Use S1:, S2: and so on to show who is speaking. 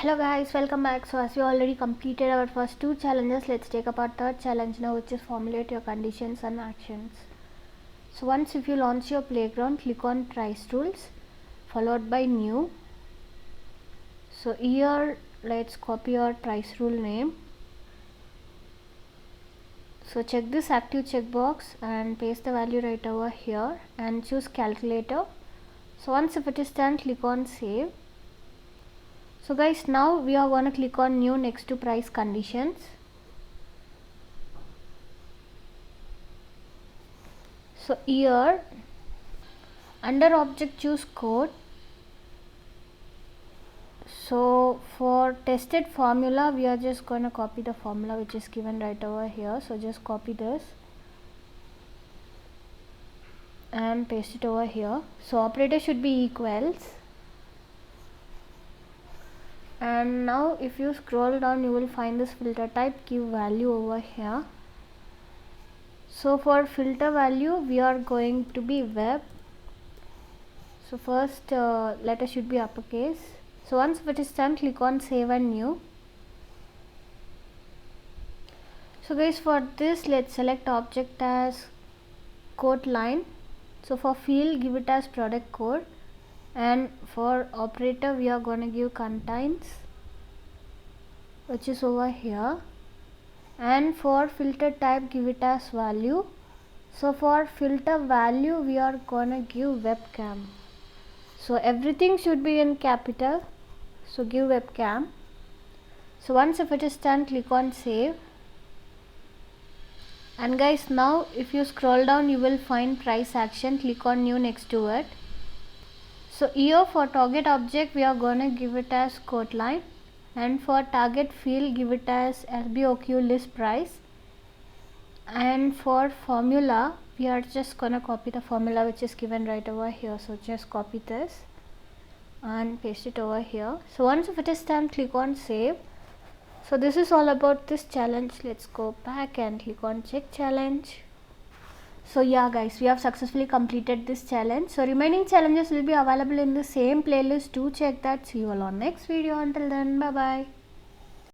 S1: Hello guys, welcome back. So as we already completed our first two challenges, let's take up our third challenge now, which is formulate your conditions and actions. So once if you launch your playground, click on price rules followed by new. So here let's copy our price rule name. So check this active checkbox and paste the value right over here and choose calculator. So once if it is done, click on save. So guys, now we are going to click on new next to price conditions. So here under object choose code. So for tested formula, we are just going to copy the formula which is given right over here. So just copy this and paste it over here. So operator should be equals. And now if you scroll down, you will find this filter type give value over here. So for filter value, we are going to be web. So first letter should be uppercase. So once it is done, click on save and new. So guys, for this let's select object as code line. So for field, give it as product code, and for operator we are going to give contains, which is over here, and for filter type give it as value. So for filter value we are going to give webcam. So everything should be in capital, so give webcam. So once if it is done, click on save. And guys, now if you scroll down, you will find price action. Click on new next to it. So here for target object we are going to give it as code line, and for target field give it as SBOQ list price, and for formula we are just going to copy the formula which is given right over here. So just copy this and paste it over here. So once if it is done, click on save. So this is all about this challenge. Let's go back and click on check challenge. So yeah guys, we have successfully completed this challenge. So remaining challenges will be available in the same playlist. Do check that. See you all on next video. Until then, bye bye.